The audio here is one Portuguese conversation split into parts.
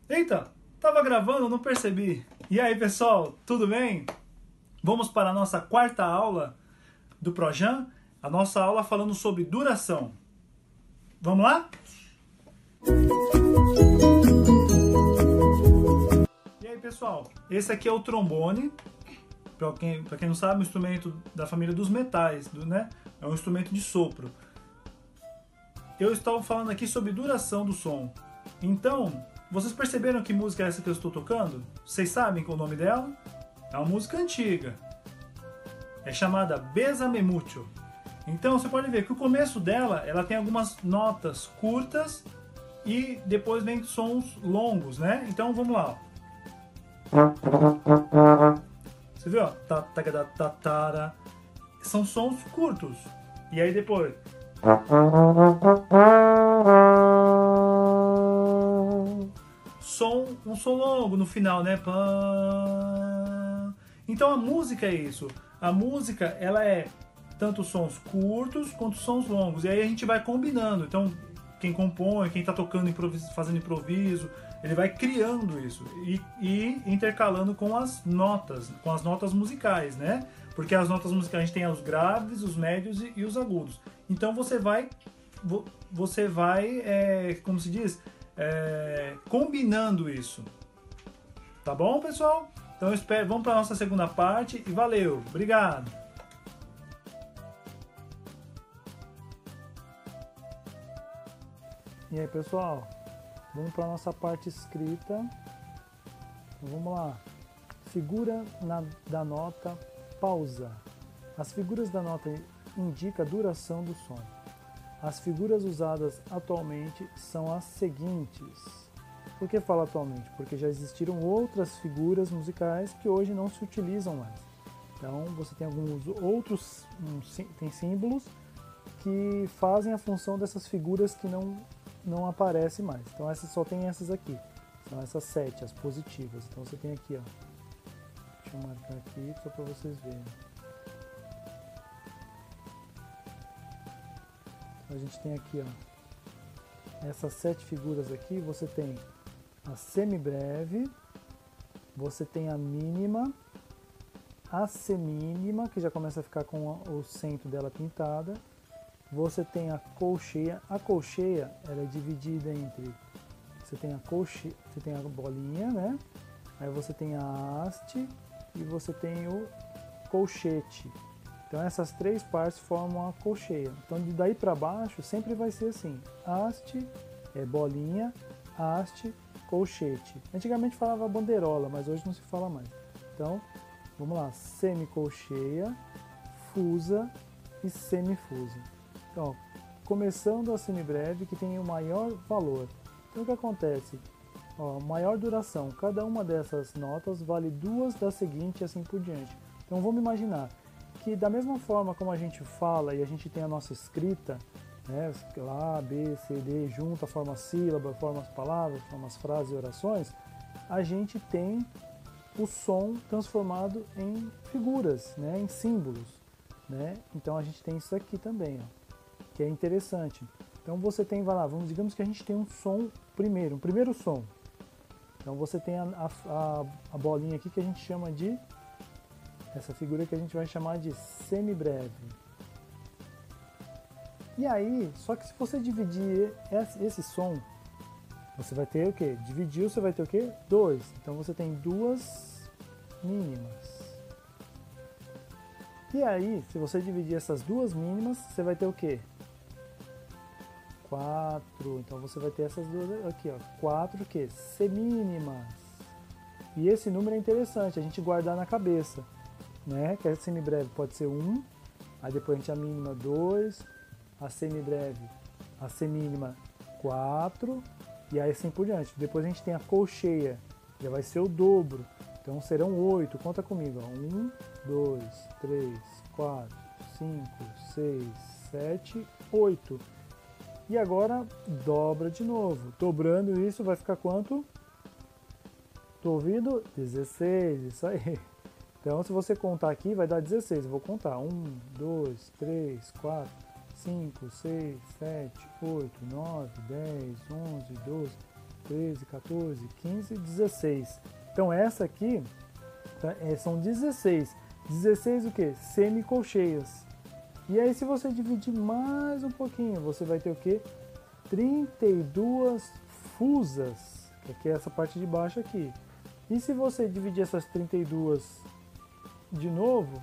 Eita, tava gravando, não percebi. E aí, pessoal, tudo bem? Vamos para a nossa quarta aula do Projan, a nossa aula falando sobre duração. Vamos lá? E aí, pessoal, esse aqui é o trombone. Para quem não sabe, é um instrumento da família dos metais, né? É um instrumento de sopro. Eu estou falando aqui sobre duração do som. Então, vocês perceberam que música é essa que eu estou tocando? Vocês sabem qual é o nome dela? É uma música antiga. É chamada Bésame Mucho. Então, você pode ver que o começo dela, ela tem algumas notas curtas e depois vem sons longos, né? Então, vamos lá. Você viu? São sons curtos. E aí depois... um som longo no final, né? Então a música é isso. A música, ela é tanto sons curtos quanto sons longos. E aí a gente vai combinando. Então, quem compõe, quem está tocando, fazendo improviso, ele vai criando isso e intercalando com as notas musicais, né? Porque as notas musicais a gente tem os graves, os médios e os agudos. Então você vai como se diz, combinando isso. Tá bom, pessoal? Então vamos para a nossa segunda parte e valeu, obrigado! E aí, pessoal, vamos para a nossa parte escrita. Vamos lá. Figura da nota, pausa. As figuras da nota indicam a duração do som. As figuras usadas atualmente são as seguintes. Por que falo atualmente? Porque já existiram outras figuras musicais que hoje não se utilizam mais. Então, você tem alguns outros tem símbolos que fazem a função dessas figuras que não aparecem mais. Então, só tem essas aqui. São essas 7, as positivas. Então, você tem aqui, ó. Deixa eu marcar aqui só para vocês verem. A gente tem aqui, ó, essas 7 figuras aqui. Você tem a semibreve, você tem a mínima, a semínima, que já começa a ficar com o centro dela pintada. Você tem a colcheia. A colcheia, ela é dividida entre, você tem a bolinha, né? Aí você tem a haste e você tem o colchete. Então essas 3 partes formam a colcheia. Então daí para baixo sempre vai ser assim: haste, bolinha, haste, colchete. Antigamente falava bandeirola, mas hoje não se fala mais. Então, vamos lá: semicolcheia, fusa e semifusa. Então, começando a semibreve, que tem o maior valor. Então o que acontece? Ó, maior duração. Cada uma dessas notas vale 2 da seguinte, assim por diante. Então vamos imaginar que da mesma forma como a gente fala e a gente tem a nossa escrita, né, A, B, C, D, junta, forma sílaba, forma as palavras, forma as frases e orações, a gente tem o som transformado em figuras, né, em símbolos, né? Então a gente tem isso aqui também, ó, que é interessante. Então você tem, vai lá, digamos que a gente tem um som um primeiro som. Então você tem a bolinha aqui que a gente chama de, essa figura que a gente vai chamar de semibreve. E aí, só que se você dividir esse som, você vai ter o quê? Dividiu, você vai ter o quê? 2. Então você tem 2 mínimas. E aí, se você dividir essas 2 mínimas, você vai ter o quê? 4. Então você vai ter essas duas aqui, ó. 4 o quê? Semínimas. E esse número é interessante a gente guardar na cabeça, né? Que a semibreve pode ser 1, aí depois a gente a mínima 2, a semibreve, a semínima 4, e aí assim por diante. Depois a gente tem a colcheia, já vai ser o dobro. Então serão 8, conta comigo, ó. 1, 2, 3, 4, 5, 6, 7, 8. E agora dobra de novo. Dobrando isso vai ficar quanto? Tô ouvindo? 16, isso aí. Então se você contar aqui vai dar 16. Eu vou contar. 1, 2, 3, 4, 5, 6, 7, 8, 9, 10, 11, 12, 13, 14, 15, 16. Então essa aqui são 16. 16 o que? Semicolcheias. E aí se você dividir mais um pouquinho, você vai ter o que? 32 fusas, que aqui é essa parte de baixo aqui. E se você dividir essas 32 de novo,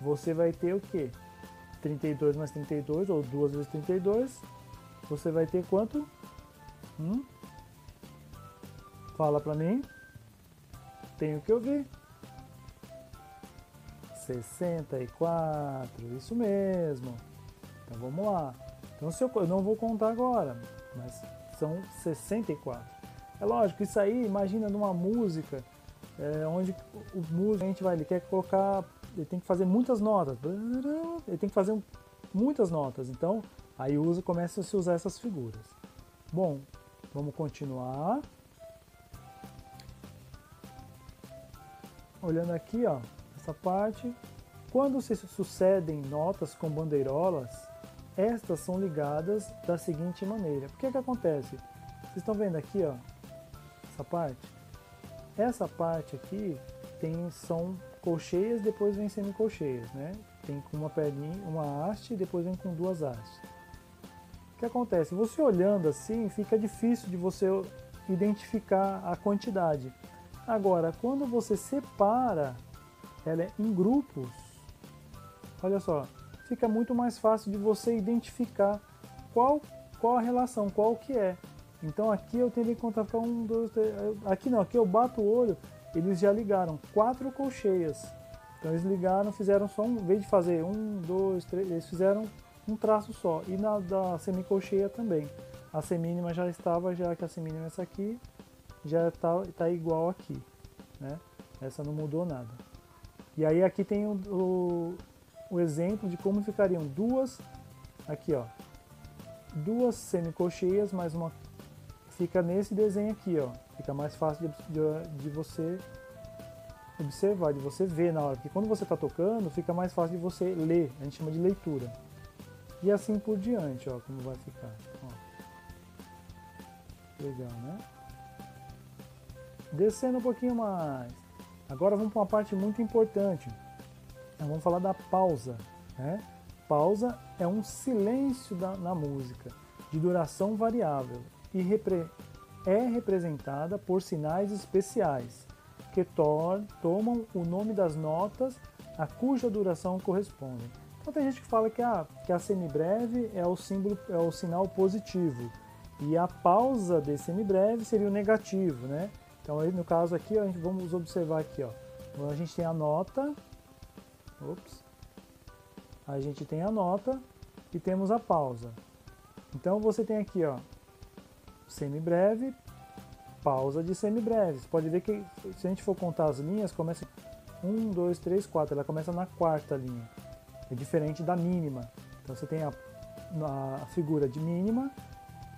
você vai ter o que? 32 mais 32, ou 2 vezes 32, você vai ter quanto? Fala pra mim. Tenho que ouvir. 64, isso mesmo. Então vamos lá. Então eu não vou contar agora, mas são 64. É lógico, isso aí, imagina numa música, onde o músico, ele quer colocar, ele tem que fazer muitas notas. Ele tem que fazer muitas notas. Então, aí começa a se usar essas figuras. Bom, vamos continuar. Olhando aqui, ó, essa parte, quando se sucedem notas com bandeirolas, estas são ligadas da seguinte maneira. O que é que acontece? Vocês estão vendo aqui, ó, essa parte? Essa parte aqui são colcheias, depois vem semicolcheias, né? Tem com uma perninha, uma haste e depois vem com duas hastes. O que acontece? Você olhando assim, fica difícil de você identificar a quantidade. Agora, quando você separa ela em grupos, olha só, fica muito mais fácil de você identificar qual a relação, qual que é. Então aqui eu teria que contar 1, 2, 3, aqui não, aqui eu bato o olho, eles já ligaram 4 colcheias. Então eles ligaram, fizeram só em vez de fazer 1, 2, 3, eles fizeram um traço só. E na da semicolcheia também. A semínima já estava, já que a semínima é essa aqui, já está igual aqui, né? Essa não mudou nada. E aí aqui tem o exemplo de como ficariam duas, aqui ó, duas semicolcheias, mais uma, fica nesse desenho aqui ó, fica mais fácil de você observar, de você ver na hora, porque quando você está tocando, fica mais fácil de você ler, a gente chama de leitura. E assim por diante, ó, como vai ficar. Ó. Legal, né? Descendo um pouquinho mais. Agora vamos para uma parte muito importante. Vamos falar da pausa, né? Pausa é um silêncio na música, de duração variável, e é representada por sinais especiais, que tomam o nome das notas a cuja duração corresponde. Então tem gente que fala que a semibreve é o sinal positivo, e a pausa de semibreve seria o negativo, né? Então aí, no caso aqui, ó, vamos observar aqui, ó. Então, a gente tem a nota, a gente tem a nota e temos a pausa. Então você tem aqui, ó, semibreve, pausa de semibreve. Você pode ver que se a gente for contar as linhas, começa 1, 2, 3, 4, ela começa na quarta linha. É diferente da mínima. Então você tem a figura de mínima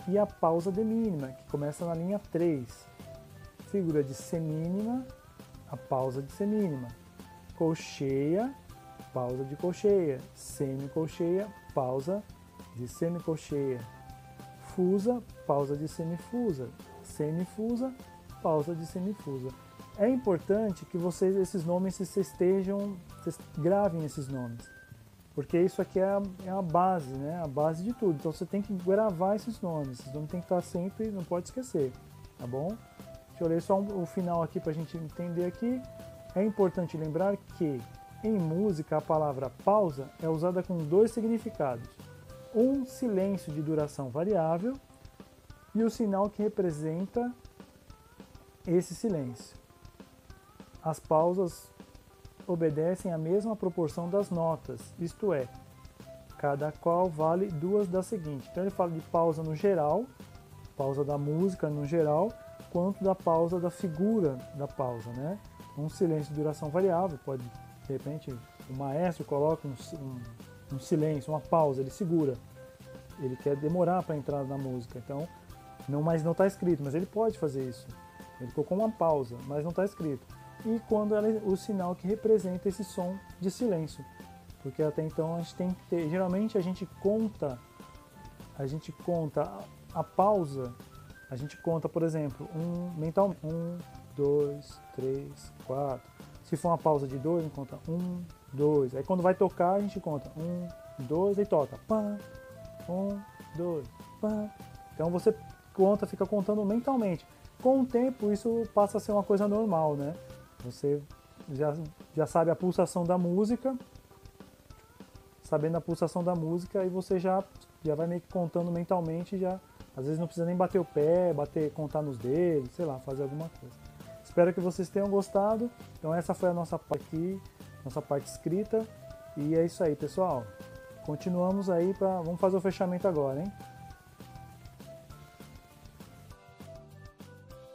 e a pausa de mínima, que começa na linha 3. Figura de semínima, a pausa de semínima. Colcheia, pausa de colcheia. Semicolcheia, pausa de semicolcheia. Fusa, pausa de semifusa. Semifusa, pausa de semifusa. É importante que vocês gravem esses nomes, porque isso aqui é a base, né? A base de tudo. Então você tem que gravar esses nomes tem que estar sempre, não pode esquecer, tá bom? Deixa eu ler só o final aqui para a gente entender aqui. É importante lembrar que em música a palavra pausa é usada com 2 significados. Um silêncio de duração variável e o sinal que representa esse silêncio. As pausas obedecem à mesma proporção das notas, isto é, cada qual vale 2 da seguinte. Então ele fala de pausa no geral, pausa da música no geral, quanto da pausa da figura da pausa, né? Um silêncio de duração variável, pode, de repente, o maestro coloca um um silêncio, uma pausa, ele segura. Ele quer demorar para entrar na música, então, mas não está escrito, mas ele pode fazer isso. Ele colocou uma pausa, mas não está escrito. E quando ela, o sinal que representa esse som de silêncio. Porque até então a gente tem que ter, geralmente a gente conta a pausa, a gente conta, por exemplo, mentalmente, 1, 2, 3, 4. Se for uma pausa de 2, a gente conta 1, 2. Aí quando vai tocar, a gente conta 1, 2, e toca. Pá, 1, 2, pá. Então você conta, fica contando mentalmente. Com o tempo, isso passa a ser uma coisa normal, né? Você já sabe a pulsação da música, sabendo a pulsação da música, e você já vai meio que contando mentalmente, já às vezes não precisa nem bater o pé, contar nos dedos, sei lá, fazer alguma coisa. Espero que vocês tenham gostado. Então essa foi a nossa parte aqui, nossa parte escrita, e é isso aí, pessoal. Continuamos aí vamos fazer o fechamento agora, hein?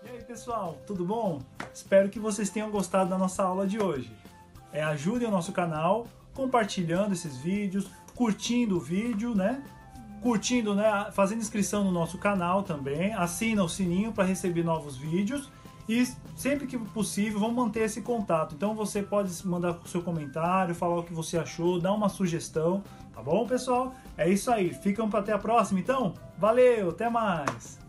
E aí, pessoal, tudo bom? Espero que vocês tenham gostado da nossa aula de hoje. Ajudem o nosso canal compartilhando esses vídeos, curtindo o vídeo, né? Curtindo, né? Fazendo inscrição no nosso canal também. Assina o sininho para receber novos vídeos. E sempre que possível, vamos manter esse contato. Então você pode mandar o seu comentário, falar o que você achou, dar uma sugestão. Tá bom, pessoal? É isso aí. Ficam para até a próxima, então? Valeu, até mais!